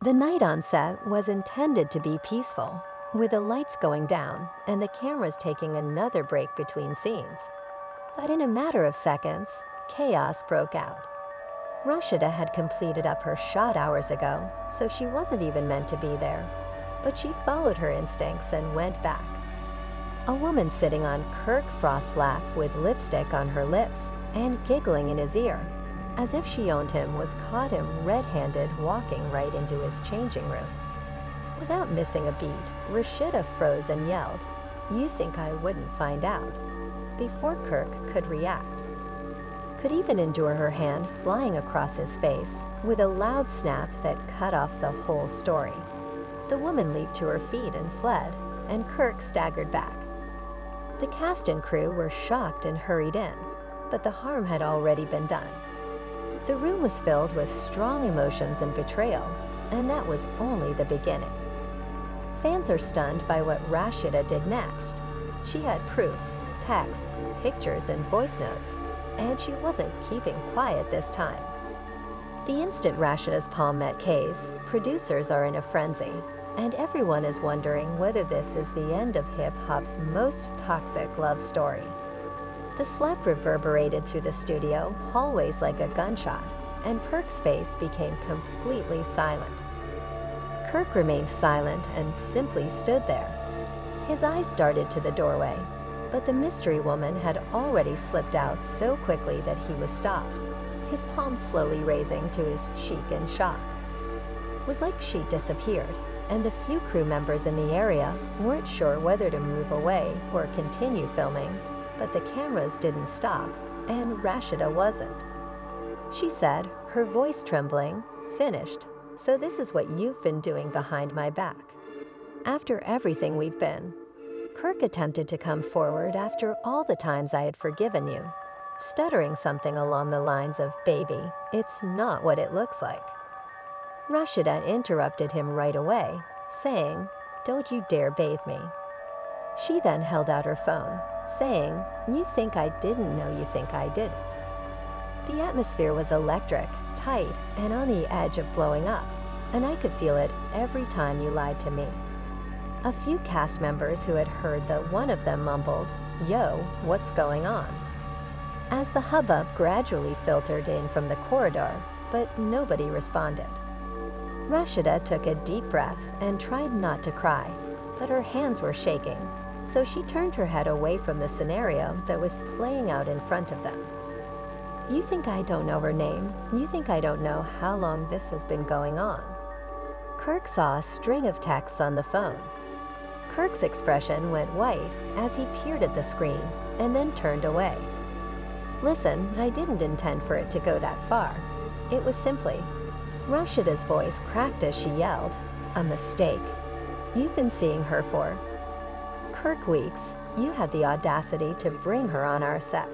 The night on set was intended to be peaceful, with the lights going down and the cameras taking another break between scenes. But in a matter of seconds, chaos broke out. Rasheeda had completed up her shot hours ago, so she wasn't even meant to be there. But she followed her instincts and went back. A woman sitting on Kirk Frost's lap with lipstick on her lips and giggling in his ear, as if she owned him, was caught him red-handed walking right into his changing room. Without missing a beat, Rasheeda froze and yelled, "You think I wouldn't find out?" before Kirk could react. Could even endure her hand flying across his face with a loud snap that cut off the whole story. The woman leaped to her feet and fled, and Kirk staggered back. The cast and crew were shocked and hurried in, but the harm had already been done. The room was filled with strong emotions and betrayal, and that was only the beginning. Fans are stunned by what Rasheeda did next. She had proof, texts, pictures, and voice notes, and she wasn't keeping quiet this time. The instant Rasheeda's palm met Kay's, producers are in a frenzy, and everyone is wondering whether this is the end of hip-hop's most toxic love story. The slap reverberated through the studio hallways like a gunshot, and Kirk's face became completely silent. Kirk remained silent and simply stood there. His eyes darted to the doorway, but the mystery woman had already slipped out so quickly that he was stopped, his palm slowly raising to his cheek in shock. It was like she disappeared, and the few crew members in the area weren't sure whether to move away or continue filming, but the cameras didn't stop, and Rasheeda wasn't. She said, her voice trembling, "Finished, so this is what you've been doing behind my back. After everything we've been." Kirk attempted to come forward after all the times I had forgiven you, stuttering something along the lines of, "Baby, it's not what it looks like." Rasheeda interrupted him right away, saying, "Don't you dare bathe me." She then held out her phone, saying, "You think I didn't know you think I didn't." The atmosphere was electric, tight, and on the edge of blowing up, and I could feel it every time you lied to me. A few cast members who had heard that one of them mumbled, "Yo, what's going on?" as the hubbub gradually filtered in from the corridor, but nobody responded. Rasheeda took a deep breath and tried not to cry, but her hands were shaking, so she turned her head away from the scenario that was playing out in front of them. "You think I don't know her name? You think I don't know how long this has been going on?" Kirk saw a string of texts on the phone. Kirk's expression went white as he peered at the screen and then turned away. "Listen, I didn't intend for it to go that far. It was simply..." Rasheeda's voice cracked as she yelled, "A mistake. You've been seeing her for..." "Kirk Weeks, you had the audacity to bring her on our set.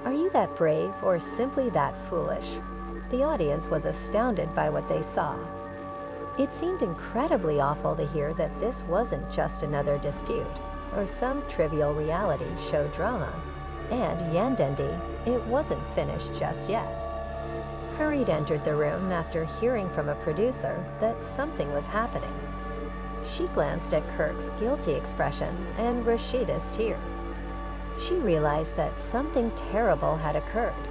Are you that brave or simply that foolish?" The audience was astounded by what they saw. It seemed incredibly awful to hear that this wasn't just another dispute or some trivial reality show drama, and Yandendi, it wasn't finished just yet. Hurried entered the room after hearing from a producer that something was happening. She glanced at Kirk's guilty expression and Rasheeda's tears. She realized that something terrible had occurred.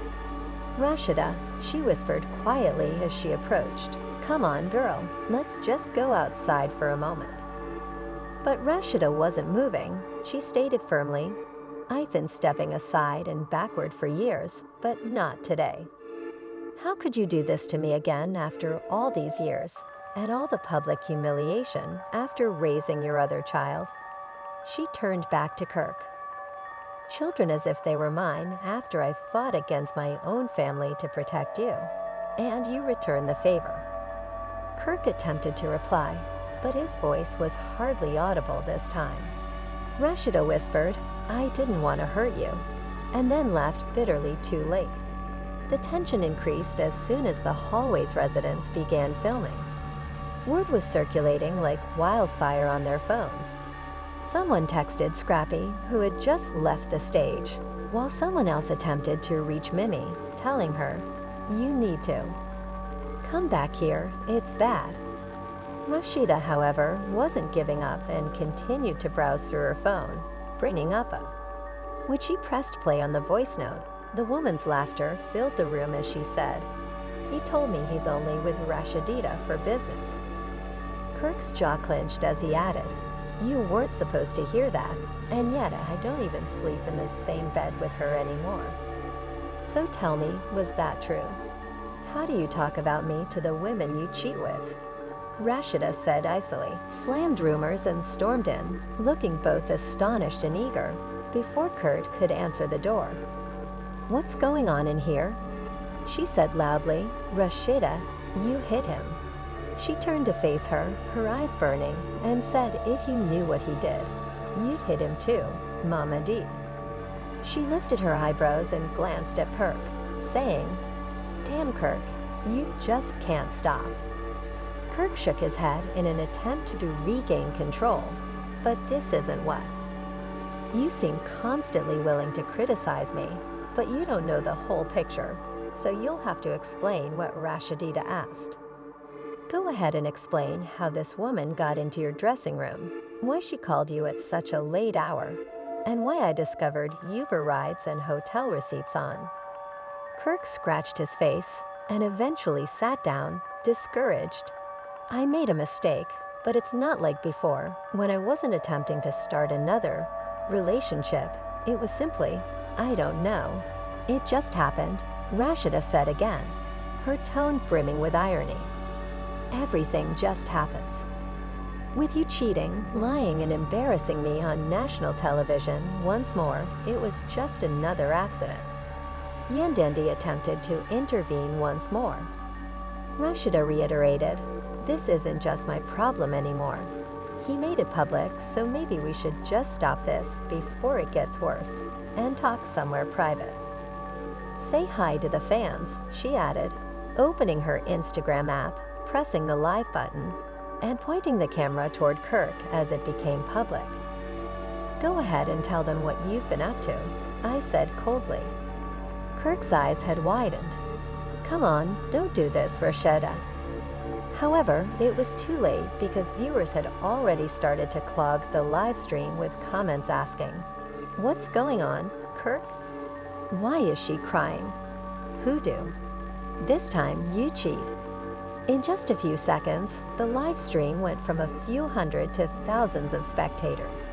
"Rasheeda," she whispered quietly as she approached, "come on, girl, let's just go outside for a moment." But Rasheeda wasn't moving. She stated firmly, "I've been stepping aside and backward for years, but not today. How could you do this to me again after all these years, and all the public humiliation after raising your other child?" She turned back to Kirk. "Children as if they were mine after I fought against my own family to protect you, and you returned the favor." Kirk attempted to reply, but his voice was hardly audible this time. Rasheeda whispered, "I didn't want to hurt you," and then left bitterly too late. The tension increased as soon as the hallway's residents began filming. Word was circulating like wildfire on their phones. Someone texted Scrappy, who had just left the stage, while someone else attempted to reach Mimi, telling her, "You need to. Come back here, it's bad." Rasheeda, however, wasn't giving up and continued to browse through her phone, bringing up a. When she pressed play on the voice note, the woman's laughter filled the room as she said, "He told me he's only with Rasheeda for business." Kirk's jaw clenched as he added, "You weren't supposed to hear that, and yet I don't even sleep in the same bed with her anymore." So tell me, was that true? How do you talk about me to the women you cheat with? Rasheeda said icily, slammed rumors and stormed in, looking both astonished and eager, before Kurt could answer the door. "What's going on in here?" She said loudly, "Rasheeda, you hit him." She turned to face her, her eyes burning, and said if you knew what he did, you'd hit him too, Mama D. She lifted her eyebrows and glanced at Kirk, saying, "Damn, Kirk, you just can't stop." Kirk shook his head in an attempt to regain control, but this isn't what. "You seem constantly willing to criticize me, but you don't know the whole picture, so you'll have to explain what Rasheeda asked. Go ahead and explain how this woman got into your dressing room, why she called you at such a late hour, and why I discovered Uber rides and hotel receipts on." Kirk scratched his face and eventually sat down, discouraged. "I made a mistake, but it's not like before, when I wasn't attempting to start another relationship. It was simply, I don't know. It just happened," Rasheeda said again, her tone brimming with irony. "Everything just happens. With you cheating, lying, and embarrassing me on national television once more, it was just another accident." Yandandi attempted to intervene once more. Rasheeda reiterated, "This isn't just my problem anymore. He made it public, so maybe we should just stop this before it gets worse and talk somewhere private." "Say hi to the fans," she added, opening her Instagram app, pressing the live button, and pointing the camera toward Kirk as it became public. "Go ahead and tell them what you've been up to," I said coldly. Kirk's eyes had widened. "Come on, don't do this, Rasheeda." However, it was too late because viewers had already started to clog the live stream with comments asking, "What's going on, Kirk? Why is she crying? Hoodoo. This time you cheat." In just a few seconds, the live stream went from a few hundred to thousands of spectators.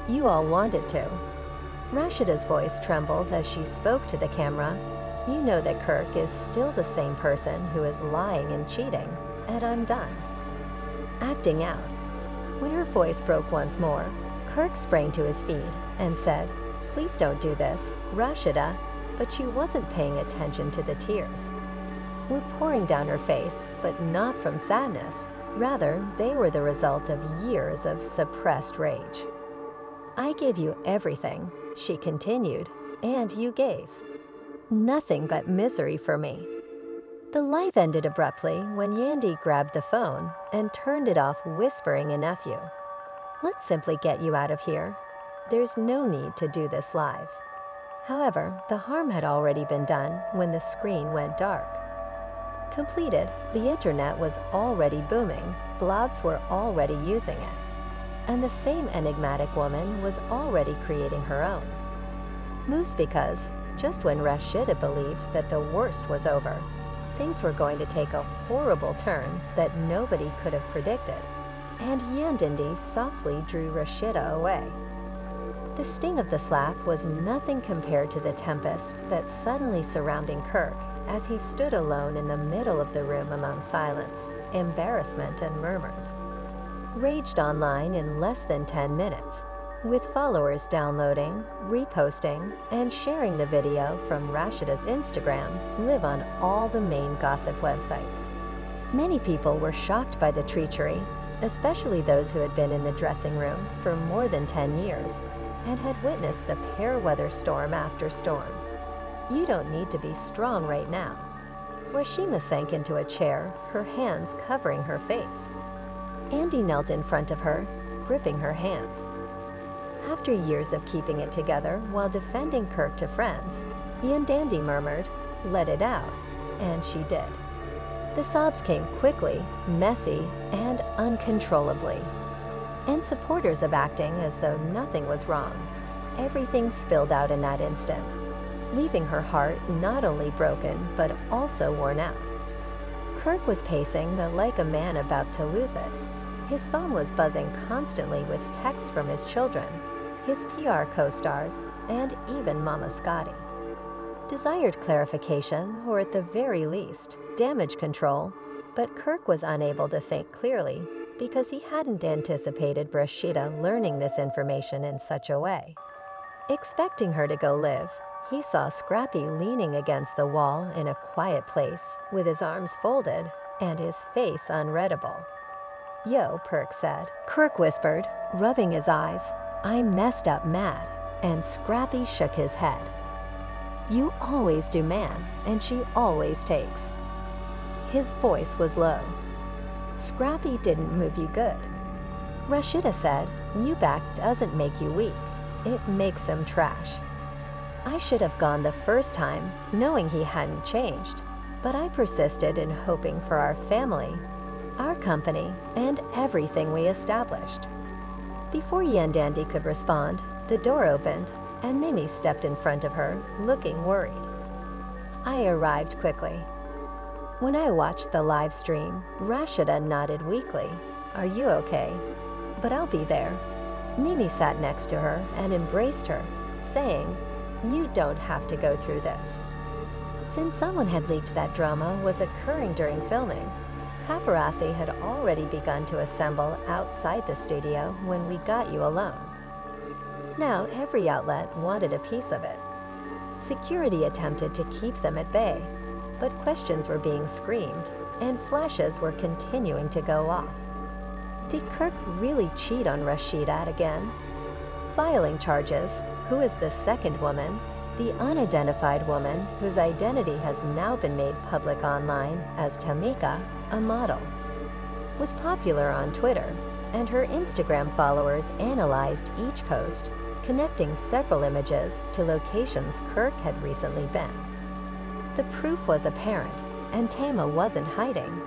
"You all wanted to." Rasheeda's voice trembled as she spoke to the camera. "You know that Kirk is still the same person who is lying and cheating, and I'm done acting out." When her voice broke once more, Kirk sprang to his feet and said, "Please don't do this, Rasheeda," but she wasn't paying attention to the tears. Were pouring down her face, but not from sadness. Rather, they were the result of years of suppressed rage. "I gave you everything," she continued, "and you gave nothing but misery for me." The live ended abruptly when Yandy grabbed the phone and turned it off, whispering a nephew, "Let's simply get you out of here. There's no need to do this live." However, the harm had already been done when the screen went dark. Completed, the internet was already booming, blogs were already using it, and the same enigmatic woman was already creating her own moves because, just when Rasheeda believed that the worst was over, things were going to take a horrible turn that nobody could have predicted, and Yandindi softly drew Rasheeda away. The sting of the slap was nothing compared to the tempest that suddenly surrounding Kirk as he stood alone in the middle of the room among silence, embarrassment, and murmurs. Raged online in less than 10 minutes, with followers downloading, reposting, and sharing the video from Rasheeda's Instagram live on all the main gossip websites. Many people were shocked by the treachery, especially those who had been in the dressing room for more than 10 years and had witnessed the pair weather storm after storm. "You don't need to be strong right now." Rasheeda sank into a chair, her hands covering her face. Andy knelt in front of her, gripping her hands. After years of keeping it together while defending Kirk to friends, Yandandi murmured, "Let it out," and she did. The sobs came quickly, messy, and uncontrollably. And supporters of acting as though nothing was wrong. Everything spilled out in that instant, leaving her heart not only broken but also worn out. Kirk was pacing like a man about to lose it. His phone was buzzing constantly with texts from his children, his PR co-stars, and even Mama Scotty. Desired clarification, or at the very least, damage control, but Kirk was unable to think clearly because he hadn't anticipated Rasheeda learning this information in such a way. Expecting her to go live, he saw Scrappy leaning against the wall in a quiet place with his arms folded and his face unreadable. "Yo," Perk said. Kirk whispered, rubbing his eyes, "I messed up mad," and Scrappy shook his head. "You always do, man, and she always takes." His voice was low. "Scrappy didn't move you good." Rasheeda said, "You back doesn't make you weak. It makes him trash." I should have gone the first time, knowing he hadn't changed, but I persisted in hoping for our family, our company, and everything we established. Before Yandandy could respond, the door opened, and Mimi stepped in front of her, looking worried. I arrived quickly. When I watched the live stream, Rasheeda nodded weakly. "Are you okay?" "But I'll be there." Mimi sat next to her and embraced her, saying, "You don't have to go through this." Since someone had leaked that drama was occurring during filming, paparazzi had already begun to assemble outside the studio when we got you alone. Now every outlet wanted a piece of it. Security attempted to keep them at bay, but questions were being screamed and flashes were continuing to go off. Did Kirk really cheat on Rasheeda again? Filing charges, who is the second woman, the unidentified woman whose identity has now been made public online as Tamika, a model, was popular on Twitter, and her Instagram followers analyzed each post, connecting several images to locations Kirk had recently been. The proof was apparent, and Tama wasn't hiding.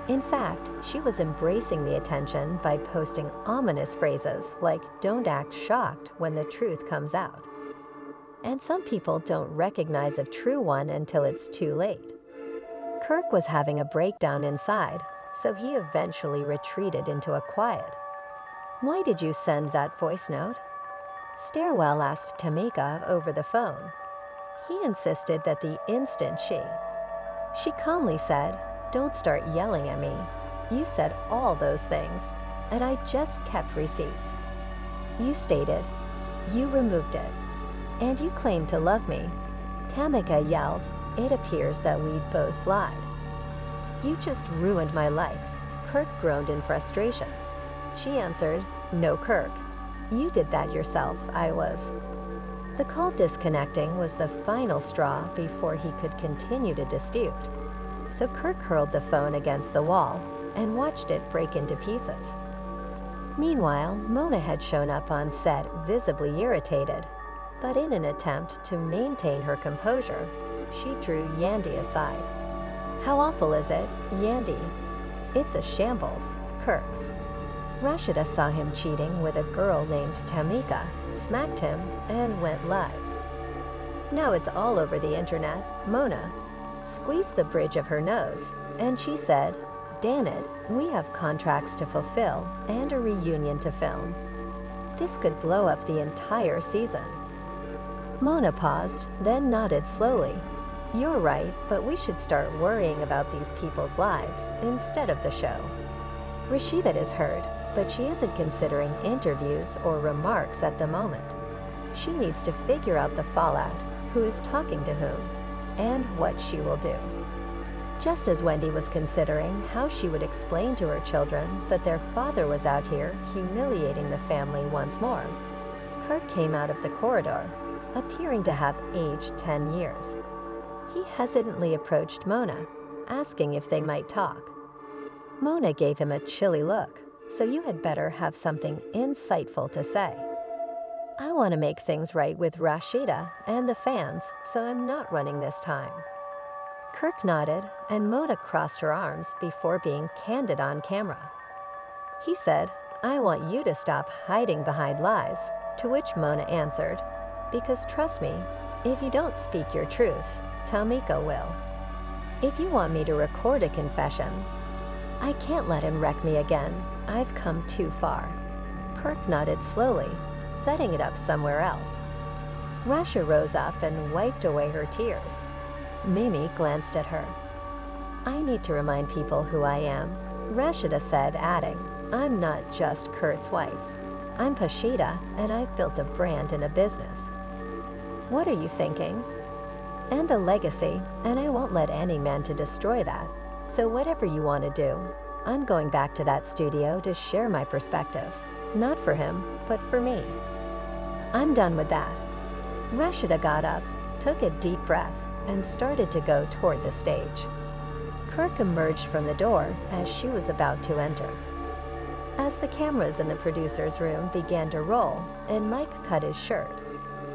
In fact, she was embracing the attention by posting ominous phrases like "don't act shocked when the truth comes out." And some people don't recognize a true one until it's too late. Kirk was having a breakdown inside, so he eventually retreated into a quiet. "Why did you send that voice note?" Stairwell asked Tamika over the phone. He insisted that the instant she calmly said, "Don't start yelling at me. You said all those things, and I just kept receipts. You stated, you removed it, and you claimed to love me." Tamika yelled, "It appears that we both lied." "You just ruined my life," Kirk groaned in frustration. She answered, "No, Kirk. You did that yourself. I was." The call disconnecting was the final straw before he could continue to dispute. So Kirk hurled the phone against the wall and watched it break into pieces. Meanwhile, Mona had shown up on set visibly irritated, but in an attempt to maintain her composure, she drew Yandy aside. "How awful is it, Yandy?" "It's a shambles," Kirk's. Rasheeda saw him cheating with a girl named Tamika, smacked him, and went live. Now it's all over the internet. Mona squeezed the bridge of her nose, and she said, "Dan it, we have contracts to fulfill and a reunion to film. This could blow up the entire season." Mona paused, then nodded slowly. "You're right, but we should start worrying about these people's lives instead of the show." Rasheeda is hurt, but she isn't considering interviews or remarks at the moment. She needs to figure out the fallout, who is talking to whom, and what she will do. Just as Wendy was considering how she would explain to her children that their father was out here humiliating the family once more, Kirk came out of the corridor, appearing to have aged 10 years. He hesitantly approached Mona, asking if they might talk. Mona gave him a chilly look. "So you had better have something insightful to say." "I want to make things right with Rasheeda and the fans, so I'm not running this time." Kirk nodded, and Mona crossed her arms before being candid on camera. He said, "I want you to stop hiding behind lies," to which Mona answered, "Because trust me, if you don't speak your truth, Tamika will. If you want me to record a confession, I can't let him wreck me again. I've come too far." Kirk nodded slowly, setting it up somewhere else. Rasha rose up and wiped away her tears. Mimi glanced at her. "I need to remind people who I am," Rasheeda said, adding, "I'm not just Kurt's wife. I'm Rasheeda, and I've built a brand and a business." "What are you thinking?" "And a legacy, and I won't let any man to destroy that. So whatever you want to do, I'm going back to that studio to share my perspective. Not for him, but for me. I'm done with that." Rasheeda got up, took a deep breath, and started to go toward the stage. Kirk emerged from the door as she was about to enter. As the cameras in the producer's room began to roll and Mike cut his shirt,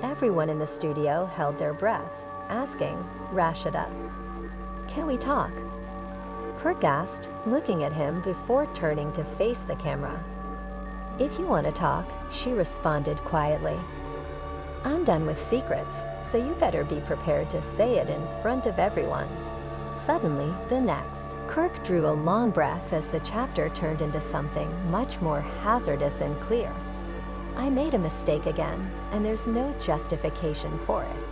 everyone in the studio held their breath, asking Rasheeda, "Can we talk?" Kirk asked, looking at him before turning to face the camera. "If you want to talk," she responded quietly. "I'm done with secrets, so you better be prepared to say it in front of everyone." Suddenly, the next. Kirk drew a long breath as the chapter turned into something much more hazardous and clear. "I made a mistake again, and there's no justification for it.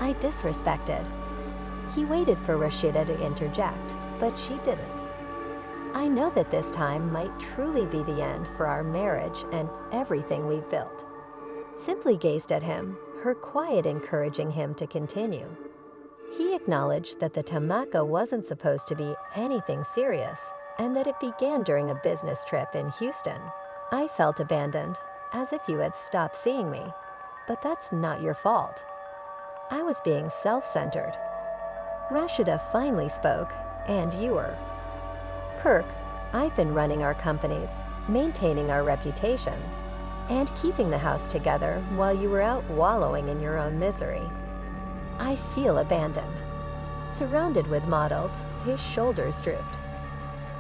I disrespected." He waited for Rasheeda to interject, but she didn't. "I know that this time might truly be the end for our marriage and everything we've built." Simply gazed at him, her quiet encouraging him to continue. He acknowledged that the Tamaka wasn't supposed to be anything serious and that it began during a business trip in Houston. "I felt abandoned, as if you had stopped seeing me, but that's not your fault. I was being self-centered." Rasheeda finally spoke, "And you were." "Kirk, I've been running our companies, maintaining our reputation, and keeping the house together while you were out wallowing in your own misery. I feel abandoned." Surrounded with models, his shoulders drooped.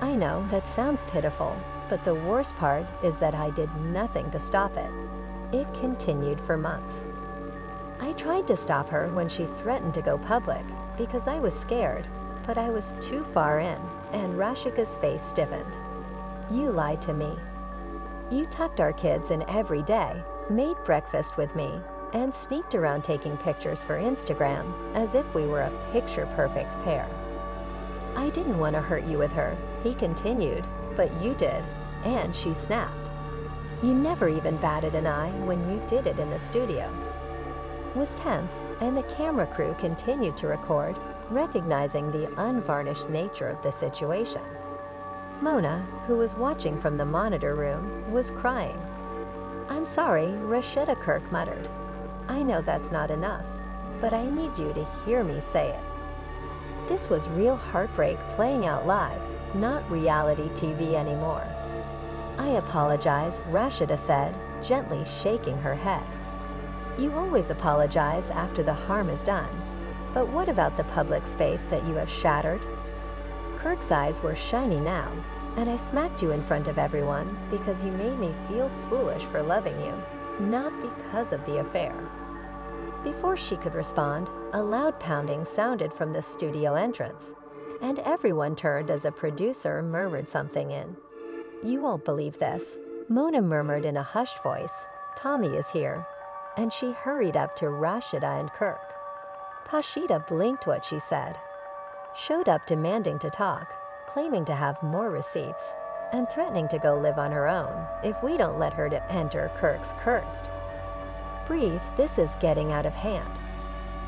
"I know that sounds pitiful, but the worst part is that I did nothing to stop it. It continued for months. I tried to stop her when she threatened to go public because I was scared, but I was too far in, and Rasheeda's face stiffened. You lied to me. You tucked our kids in every day, made breakfast with me, and sneaked around taking pictures for Instagram as if we were a picture-perfect pair. I didn't want to hurt you with her," he continued, "but you did, and she snapped. You never even batted an eye when you did it in the studio." Was tense, and the camera crew continued to record, recognizing the unvarnished nature of the situation. Mona, who was watching from the monitor room, was crying. "I'm sorry," Rasheeda Kirk muttered. "I know that's not enough, but I need you to hear me say it." This was real heartbreak playing out live, not reality TV anymore. "I apologize," Rasheeda said, gently shaking her head. "You always apologize after the harm is done, but what about the public space that you have shattered?" Kirk's eyes were shiny now, "And I smacked you in front of everyone because you made me feel foolish for loving you, not because of the affair." Before she could respond, a loud pounding sounded from the studio entrance, and everyone turned as a producer murmured something in. "You won't believe this," Mona murmured in a hushed voice. "Tommy is here," and she hurried up to Rasheeda and Kirk. Rasheeda blinked what she said, showed up demanding to talk, claiming to have more receipts, and threatening to go live on her own if we don't let her to enter Kirk's cursed. "Breathe, this is getting out of hand."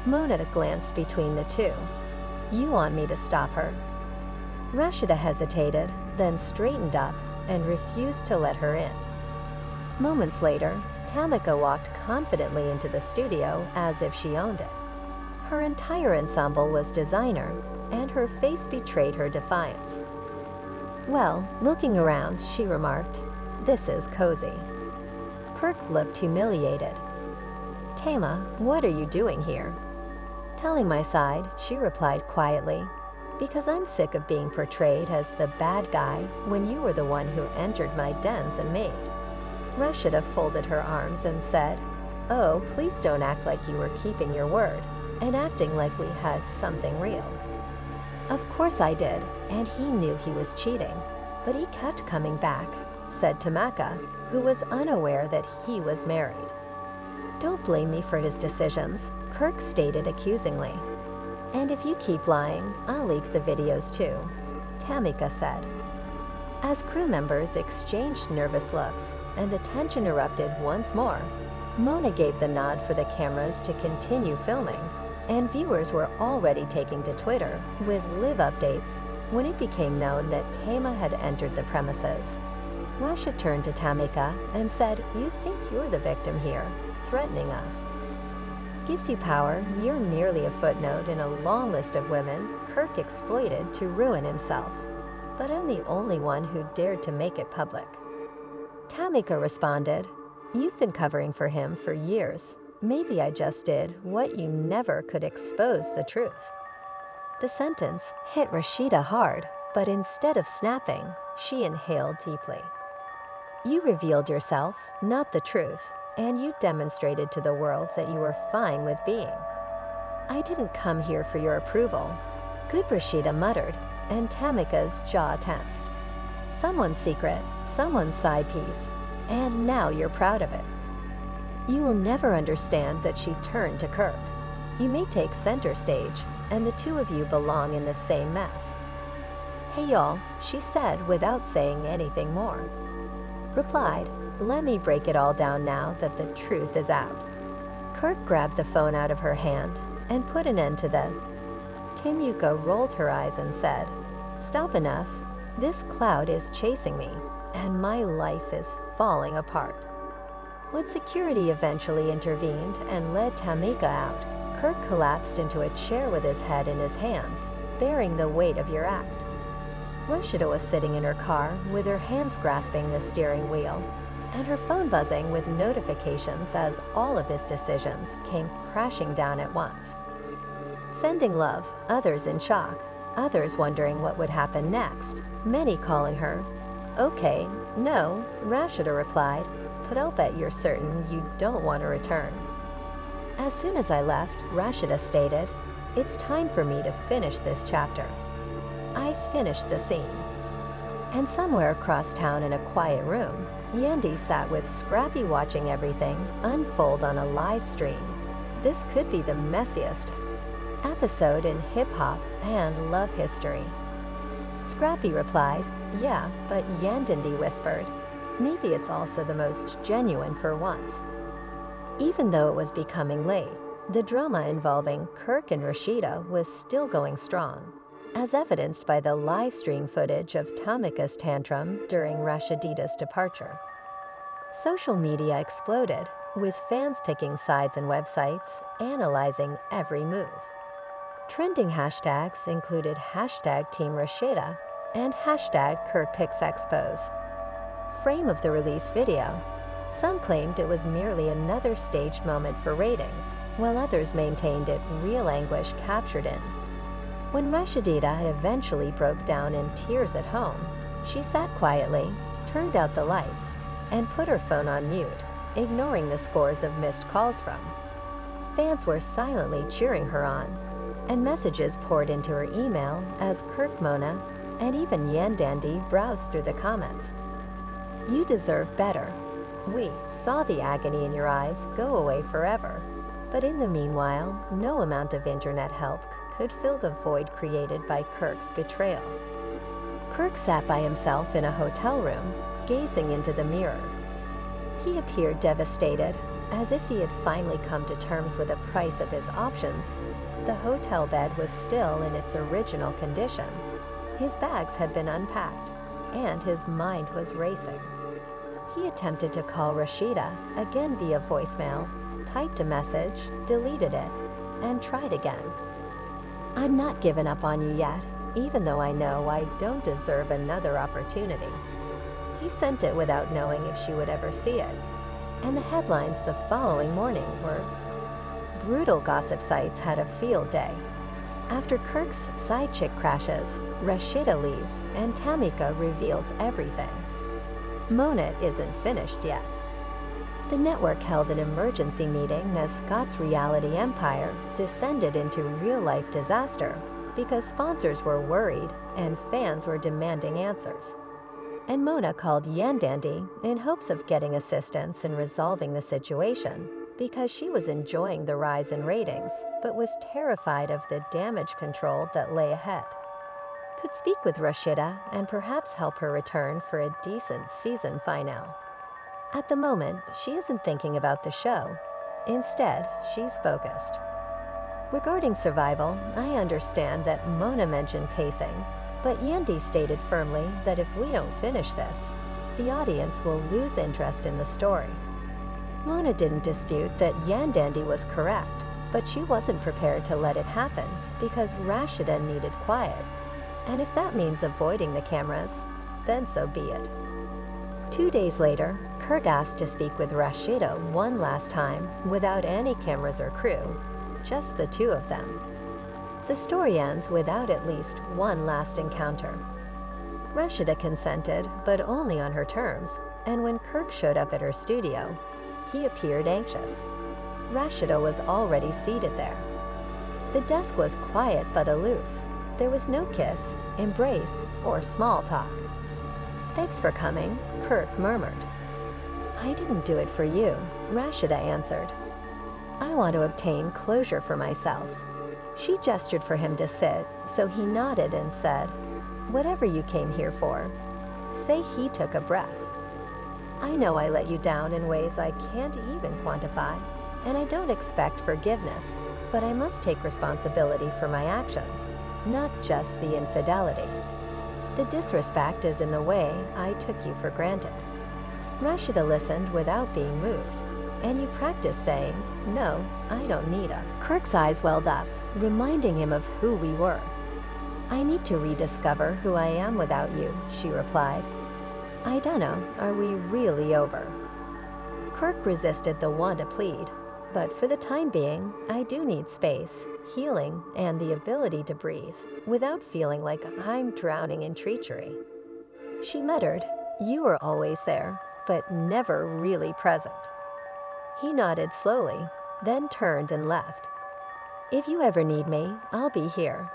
Mona glanced between the two. "You want me to stop her?" Rasheeda hesitated, then straightened up and refused to let her in. Moments later, Tamika walked confidently into the studio as if she owned it. Her entire ensemble was designer, and her face betrayed her defiance. "Well, looking around," she remarked, "this is cozy." Kirk looked humiliated. "Tama, what are you doing here?" Telling my side, she replied quietly, "Because I'm sick of being portrayed as the bad guy when you were the one who entered my dens and made." Rasheeda folded her arms and said, "Oh, please don't act like you were keeping your word and acting like we had something real." "Of course I did, and he knew he was cheating, but he kept coming back," said Tamika, who was unaware that he was married. "Don't blame me for his decisions," Kirk stated accusingly. "And if you keep lying, I'll leak the videos too," Tamika said. As crew members exchanged nervous looks and the tension erupted once more, Mona gave the nod for the cameras to continue filming, and viewers were already taking to Twitter with live updates when it became known that Tama had entered the premises. Rasha turned to Tamika and said, "You think you're the victim here, threatening us. Gives you power, you're merely a footnote in a long list of women Kirk exploited to ruin himself. But I'm the only one who dared to make it public." Tamika responded, "You've been covering for him for years. Maybe I just did what you never could expose the truth." The sentence hit Rasheeda hard, but instead of snapping, she inhaled deeply. "You revealed yourself, not the truth, and you demonstrated to the world that you were fine with being. I didn't come here for your approval." Good, Rasheeda muttered, and Tamika's jaw tensed. Someone's secret, someone's side piece, and now you're proud of it. You will never understand that she turned to Kirk. You may take center stage, and the two of you belong in the same mess. "Hey y'all," she said without saying anything more. Replied, "Let me break it all down now that the truth is out." Kirk grabbed the phone out of her hand and put an end to the. Tamika rolled her eyes and said, "Stop enough. This cloud is chasing me, and my life is falling apart." When security eventually intervened and led Tamika out, Kirk collapsed into a chair with his head in his hands, bearing the weight of your act. Rasheeda was sitting in her car with her hands grasping the steering wheel and her phone buzzing with notifications as all of his decisions came crashing down at once. Sending love, others in shock, others wondering what would happen next, many calling her, "Okay, no," Rasheeda replied, "but I'll bet you're certain you don't want to return." As soon as I left, Rasheeda stated, "It's time for me to finish this chapter. I finished the scene." And somewhere across town in a quiet room, Yandy sat with Scrappy watching everything unfold on a live stream. This could be the messiest episode in hip-hop and love history. Scrappy replied, "Yeah, but Yandy whispered, maybe it's also the most genuine for once." Even though it was becoming late, the drama involving Kirk and Rasheeda was still going strong, as evidenced by the live stream footage of Tamika's tantrum during Rasheeda's departure. Social media exploded, with fans picking sides and websites analyzing every move. Trending hashtags included hashtag Team Rasheeda and hashtag KirkPicsExpose. Frame of the release video. Some claimed it was merely another staged moment for ratings, while others maintained it real anguish captured in. When Rasheeda eventually broke down in tears at home, she sat quietly, turned out the lights, and put her phone on mute, ignoring the scores of missed calls from. Fans were silently cheering her on, and messages poured into her email as Kirk, Mona, and even Yandandy browsed through the comments. "You deserve better. We saw the agony in your eyes go away forever." But in the meanwhile, no amount of internet help could fill the void created by Kirk's betrayal. Kirk sat by himself in a hotel room, gazing into the mirror. He appeared devastated, as if he had finally come to terms with the price of his options. The hotel bed was still in its original condition. His bags had been unpacked, and his mind was racing. He attempted to call Rasheeda, again via voicemail, typed a message, deleted it, and tried again. "I'm not giving up on you yet, even though I know I don't deserve another opportunity." He sent it without knowing if she would ever see it, and the headlines the following morning were, brutal gossip sites had a field day. After Kirk's side chick crashes, Rasheeda leaves and Tamika reveals everything. Mona isn't finished yet. The network held an emergency meeting as Scott's reality empire descended into real-life disaster because sponsors were worried and fans were demanding answers. And Mona called Yandandy in hopes of getting assistance in resolving the situation because she was enjoying the rise in ratings but was terrified of the damage control that lay ahead. Could speak with Rasheeda and perhaps help her return for a decent season finale. At the moment, she isn't thinking about the show. Instead, she's focused. Regarding survival, I understand that Mona mentioned pacing, but Yandy stated firmly that if we don't finish this, the audience will lose interest in the story. Mona didn't dispute that Yandandy was correct, but she wasn't prepared to let it happen because Rasheeda needed quiet. And if that means avoiding the cameras, then so be it. 2 days later, Kirk asked to speak with Rasheeda one last time without any cameras or crew, just the two of them. The story ends without at least one last encounter. Rasheeda consented, but only on her terms, and when Kirk showed up at her studio, he appeared anxious. Rasheeda was already seated there. The desk was quiet but aloof. There was no kiss, embrace, or small talk. "Thanks for coming," Kirk murmured. "I didn't do it for you," Rasheeda answered. "I want to obtain closure for myself." She gestured for him to sit, so he nodded and said, "Whatever you came here for." Say he took a breath. "I know I let you down in ways I can't even quantify, and I don't expect forgiveness, but I must take responsibility for my actions, not just the infidelity. The disrespect is in the way I took you for granted." Rasheeda listened without being moved. "And you practice saying, 'No, I don't need a'." Kirk's eyes welled up, reminding him of who we were. "I need to rediscover who I am without you," she replied. "I dunno, are we really over?" Kirk resisted the want to plead, but for the time being, I do need space, healing, and the ability to breathe without feeling like I'm drowning in treachery. She muttered, "You were always there, but never really present." He nodded slowly, then turned and left. "If you ever need me, I'll be here."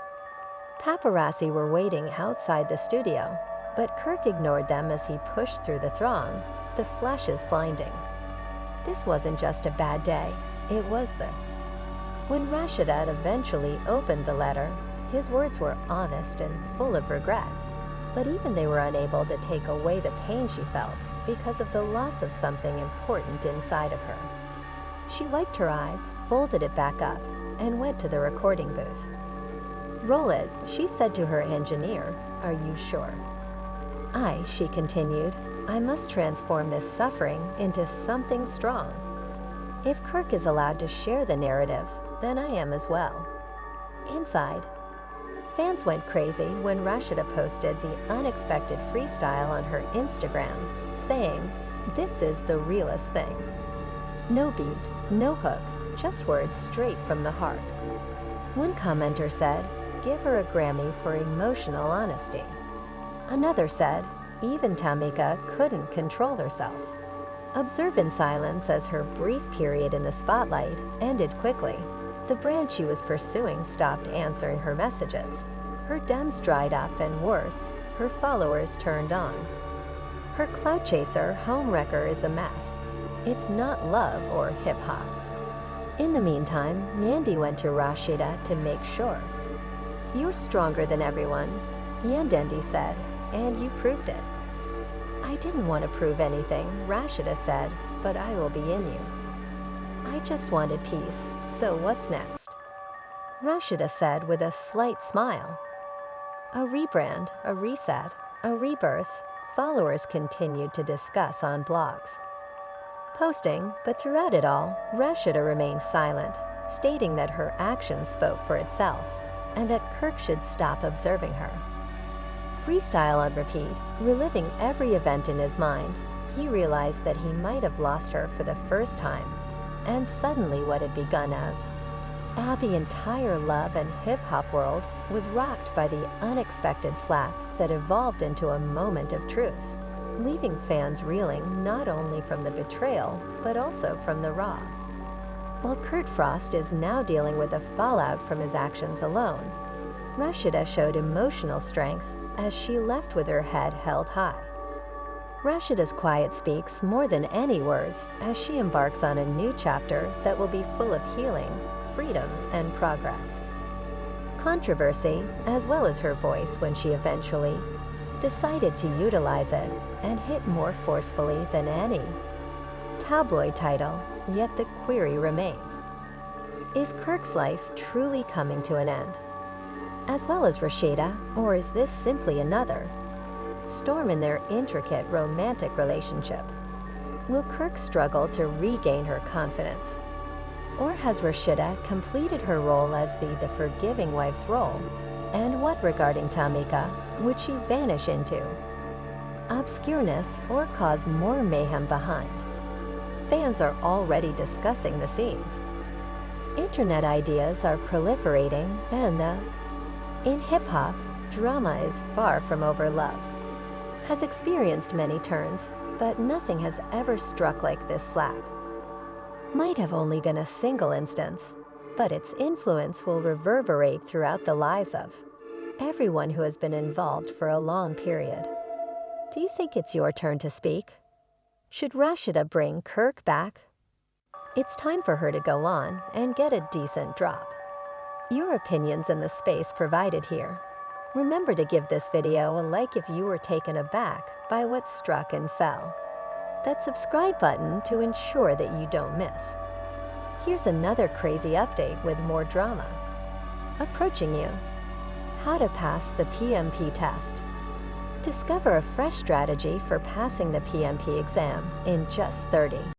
Paparazzi were waiting outside the studio, but Kirk ignored them as he pushed through the throng, the flashes blinding. This wasn't just a bad day, it was the... When Rasheeda eventually opened the letter, his words were honest and full of regret, but even they were unable to take away the pain she felt because of the loss of something important inside of her. She wiped her eyes, folded it back up, and went to the recording booth. "Roll it," she said to her engineer. "Are you sure?" She continued, "I must transform this suffering into something strong. If Kirk is allowed to share the narrative, then I am as well." Inside, fans went crazy when Rasheeda posted the unexpected freestyle on her Instagram, saying, "This is the realest thing." No beat, no hook, just words straight from the heart. One commenter said, "Give her a Grammy for emotional honesty." Another said, "Even Tamika couldn't control herself." Observe in silence as her brief period in the spotlight ended quickly. The brand she was pursuing stopped answering her messages. Her DMs dried up, and worse, her followers turned on. Her clout chaser homewrecker is a mess. It's not love or hip-hop. In the meantime, Yandy went to Rasheeda to make sure. "You're stronger than everyone," Yandandy said, "and you proved it." "I didn't want to prove anything," Rasheeda said, "but I will be in you." "I just wanted peace, so what's next?" Rasheeda said with a slight smile. "A rebrand, a reset, a rebirth," followers continued to discuss on blogs. Posting, but throughout it all, Rasheeda remained silent, stating that her actions spoke for itself, and that Kirk should stop observing her. Freestyle on repeat, reliving every event in his mind, he realized that he might have lost her for the first time, and suddenly what had begun as How the entire love and hip-hop world was rocked by the unexpected slap that evolved into a moment of truth, leaving fans reeling not only from the betrayal, but also from the raw. While Kirk Frost is now dealing with the fallout from his actions alone, Rasheeda showed emotional strength as she left with her head held high. Rasheeda's quiet speaks more than any words as she embarks on a new chapter that will be full of healing, freedom, and progress. Controversy, as well as her voice when she eventually decided to utilize it and hit more forcefully than any tabloid title, yet the query remains. Is Kirk's life truly coming to an end? As well as Rasheeda, or is this simply another storm in their intricate romantic relationship? Will Kirk struggle to regain her confidence? Or has Rasheeda completed her role as the forgiving wife's role? And what regarding Tamika would she vanish into obscureness or cause more mayhem behind? Fans are already discussing the scenes. Internet ideas are proliferating, and in hip-hop, drama is far from over love. Has experienced many turns, but nothing has ever struck like this slap. Might have only been a single instance, but its influence will reverberate throughout the lives of everyone who has been involved for a long period. Do you think it's your turn to speak? Should Rasheeda bring Kirk back? It's time for her to go on and get a decent drop. Your opinions in the space provided here. Remember to give this video a like if you were taken aback by what struck and fell. That subscribe button to ensure that you don't miss. Here's another crazy update with more drama approaching you. How to pass the PMP test. Discover a fresh strategy for passing the PMP exam in just 30